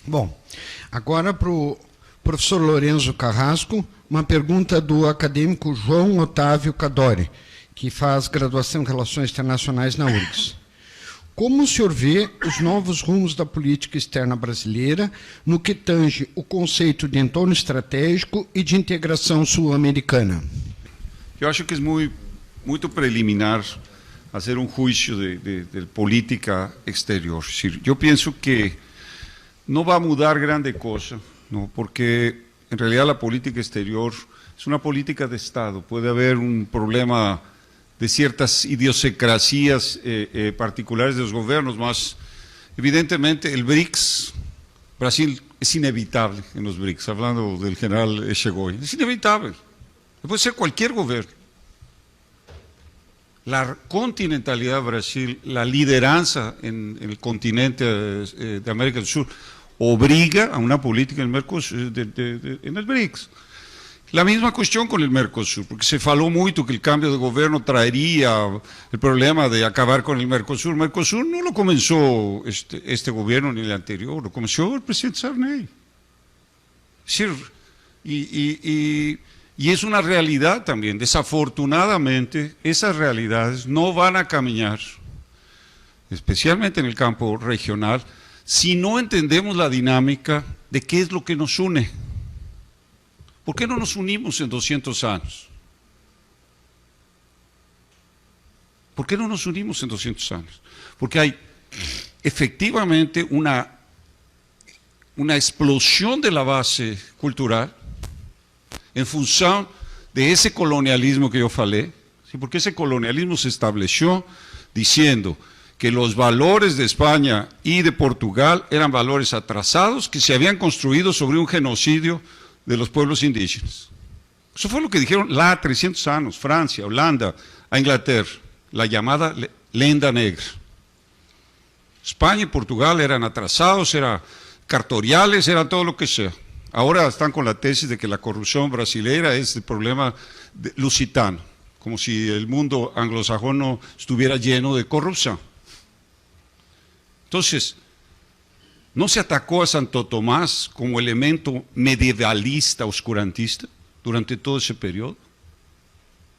Bom, agora para o professor Lorenzo Carrasco, uma pergunta do acadêmico João Otávio Cadore, que faz graduação em Relações Internacionais na URGS. Como o senhor vê os novos rumos da política externa brasileira no que tange o conceito de entorno estratégico e de integração sul-americana? Eu acho que é muito preliminar fazer um juízo de política exterior. Eu penso que não vai mudar grande coisa, ¿no? Porque en realidad la política exterior es una política de Estado. Puede haber un problema de ciertas idiosincrasias particulares de los gobiernos, mas evidentemente el BRICS, Brasil es inevitable en los BRICS, hablando del general Echegoyen, es inevitable, puede ser cualquier gobierno. La continentalidad de Brasil, la lideranza en el continente de América del Sur, obliga a una política en el Mercosur, en el BRICS. La misma cuestión con el Mercosur, porque se faló mucho que el cambio de gobierno traería el problema de acabar con el Mercosur. El Mercosur no lo comenzó este gobierno ni el anterior, lo comenzó el presidente Sarney. Es decir, y es una realidad también. Desafortunadamente, esas realidades no van a caminar, especialmente en el campo regional, si no entendemos la dinámica de qué es lo que nos une. ¿Por qué no nos unimos en 200 años? ¿Por qué no nos unimos en 200 años? Porque hay efectivamente una explosión de la base cultural en función de ese colonialismo que yo falé, ¿sí? Porque ese colonialismo se estableció diciendo que los valores de España y de Portugal eran valores atrasados que se habían construido sobre un genocidio de los pueblos indígenas. Eso fue lo que dijeron la 300 años, Francia, Holanda, a Inglaterra, la llamada lenda negra. España y Portugal eran atrasados, eran cartoriales, era todo lo que sea. Ahora están con la tesis de que la corrupción brasilera es el problema lusitano, como si el mundo anglosajón no estuviera lleno de corrupción. Entonces, ¿no se atacó a Santo Tomás como elemento medievalista, oscurantista, durante todo ese periodo?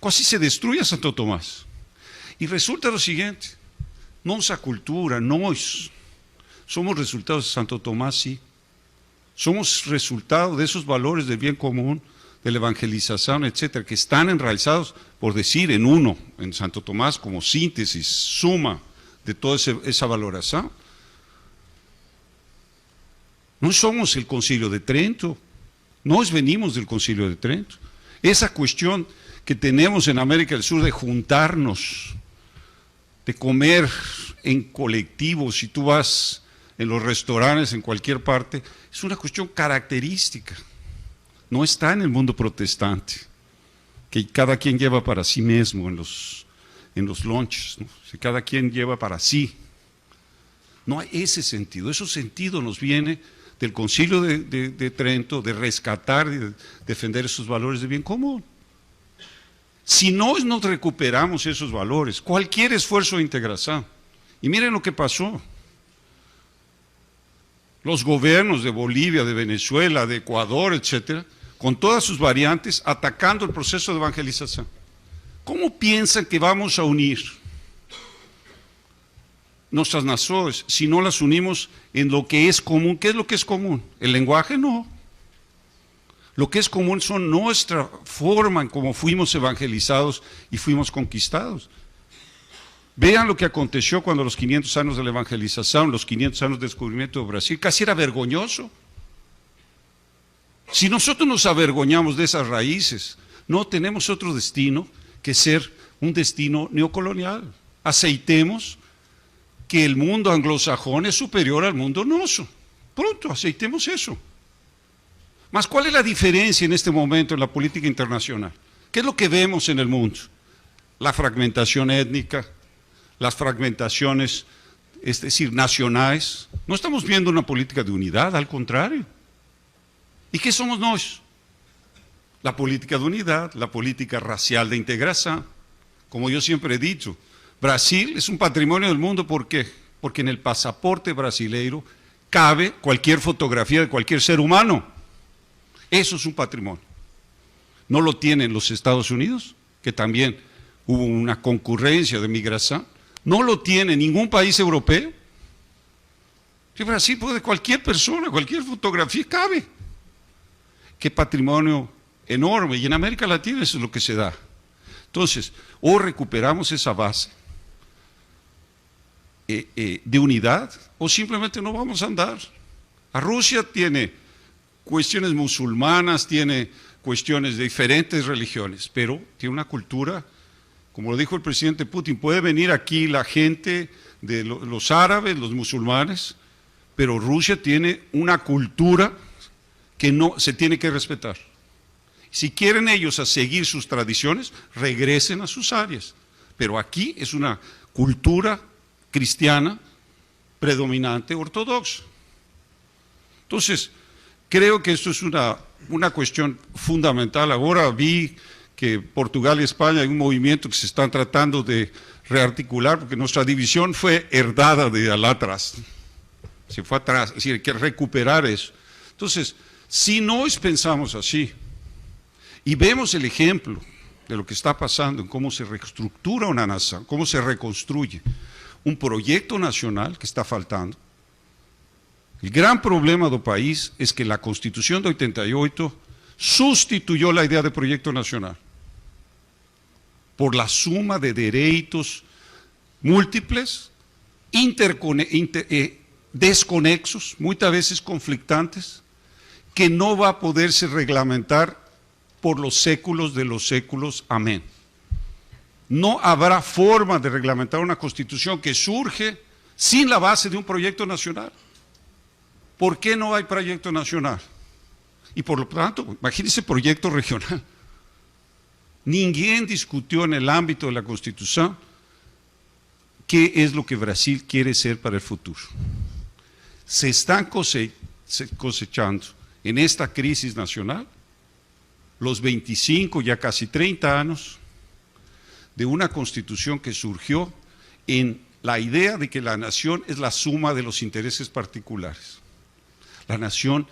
Casi se destruye a Santo Tomás. Y resulta lo siguiente, nuestra cultura, nós, somos resultados de Santo Tomás, sí. Somos resultado de esos valores del bien común, de la evangelización, etcétera, que están enraizados, por decir, en uno, en Santo Tomás, como síntesis, suma de toda esa valoración. No somos el Concilio de Trento, nos venimos del Concilio de Trento. Esa cuestión que tenemos en América del Sur de juntarnos, de comer en colectivo, si tú vas en los restaurantes, en cualquier parte, es una cuestión característica. No está en el mundo protestante, que cada quien lleva para sí mismo en los lunches, ¿no? Si cada quien lleva para sí. No hay ese sentido nos viene del Concilio de Trento, de rescatar y de defender esos valores de bien común. Si no nos recuperamos esos valores, cualquier esfuerzo de integración, y miren lo que pasó, los gobiernos de Bolivia, de Venezuela, de Ecuador, etcétera, con todas sus variantes, atacando el proceso de evangelización. ¿Cómo piensan que vamos a unir nuestras naciones si no las unimos en lo que es común? ¿Qué es lo que es común? El lenguaje no. Lo que es común son nuestra forma en cómo fuimos evangelizados y fuimos conquistados. Vean lo que aconteció cuando los 500 años de la evangelización, los 500 años del descubrimiento de Brasil, casi era vergonzoso. Si nosotros nos avergoñamos de esas raíces, no tenemos otro destino que ser un destino neocolonial. Aceitemos que el mundo anglosajón es superior al mundo nuestro. Pronto, aceitemos eso. Mas, ¿cuál es la diferencia en este momento en la política internacional? ¿Qué es lo que vemos en el mundo? La fragmentación étnica, las fragmentaciones, es decir, nacionales. No estamos viendo una política de unidad, al contrario. ¿Y qué somos nosotros? La política de unidad, la política racial de integración. Como yo siempre he dicho, Brasil es un patrimonio del mundo, ¿por qué? Porque en el pasaporte brasileiro cabe cualquier fotografía de cualquier ser humano. Eso es un patrimonio. No lo tienen los Estados Unidos, que también hubo una concurrencia de migración. No lo tiene ningún país europeo. En Brasil puede cualquier persona, cualquier fotografía cabe. Qué patrimonio enorme. Y en América Latina eso es lo que se da. Entonces, o recuperamos esa base de unidad, o simplemente no vamos a andar. A Rusia tiene cuestiones musulmanas, tiene cuestiones de diferentes religiones, pero tiene una cultura, como lo dijo el presidente Putin, puede venir aquí la gente de los árabes, los musulmanes, pero Rusia tiene una cultura que no se tiene que respetar. Si quieren ellos a seguir sus tradiciones, regresen a sus áreas, pero aquí es una cultura cristiana predominante, ortodoxa. Entonces, creo que esto es una cuestión fundamental. Ahora vi que Portugal y España hay un movimiento que se están tratando de rearticular, porque nuestra división fue herdada de allá atrás, se fue atrás, es decir, hay que recuperar eso. Entonces, si no pensamos así, y vemos el ejemplo de lo que está pasando, en cómo se reestructura una nación, cómo se reconstruye un proyecto nacional que está faltando. El gran problema del país es que la Constitución de 88 sustituyó la idea de proyecto nacional por la suma de derechos múltiples, desconexos, muchas veces conflictantes, que no va a poderse reglamentar por los séculos de los séculos. Amén. No habrá forma de reglamentar una constitución que surge sin la base de un proyecto nacional. ¿Por qué no hay proyecto nacional? Y por lo tanto, imagínense proyecto regional. Ninguém discutió en el ámbito de la Constitución qué es lo que Brasil quiere ser para el futuro. Se están cosechando en esta crisis nacional los 25, ya casi 30 años de una Constitución que surgió en la idea de que la nación es la suma de los intereses particulares. La nación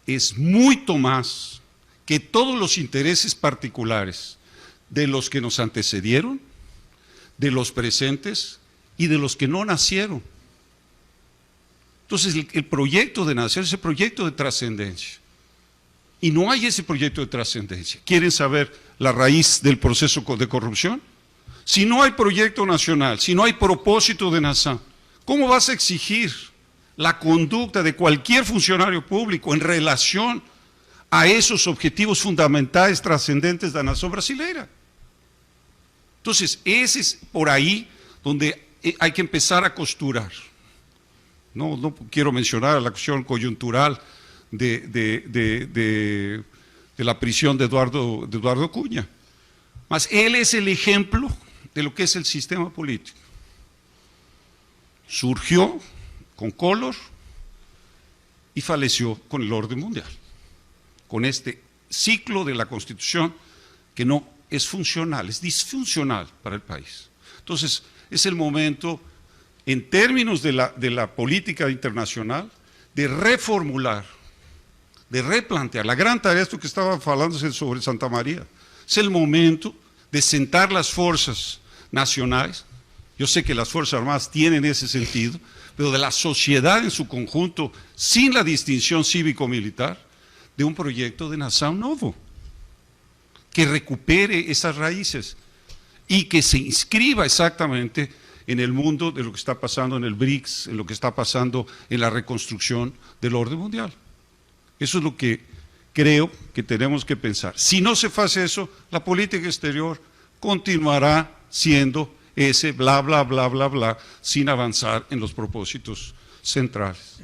es mucho más que todos los intereses particulares de los que nos antecedieron, de los presentes y de los que no nacieron. Entonces el proyecto de nación es el proyecto de trascendencia. Y no hay ese proyecto de trascendencia. ¿Quieren saber la raíz del proceso de corrupción? Si no hay proyecto nacional, si no hay propósito de nación, ¿cómo vas a exigir la conducta de cualquier funcionario público en relación a esos objetivos fundamentales trascendentes de la nación brasileña? Entonces, ese es por ahí donde hay que empezar a costurar. No quiero mencionar la cuestión coyuntural de la prisión de Eduardo Cunha, mas él es el ejemplo de lo que es el sistema político. Surgió con Collor y falleció con el orden mundial, con este ciclo de la Constitución que no es funcional, es disfuncional para el país. Entonces, es el momento, en términos de la política internacional, de reformular, de replantear. La gran tarea, esto que estaba hablando sobre Santa María, es el momento de sentar las fuerzas nacionales. Yo sé que las Fuerzas Armadas tienen ese sentido, pero de la sociedad en su conjunto, sin la distinción cívico-militar, de un proyecto de nación nuevo, que recupere esas raíces y que se inscriba exactamente en el mundo de lo que está pasando en el BRICS, en lo que está pasando en la reconstrucción del orden mundial. Eso es lo que creo que tenemos que pensar. Si no se hace eso, la política exterior continuará siendo ese bla, bla, bla, bla, bla, sin avanzar en los propósitos centrales.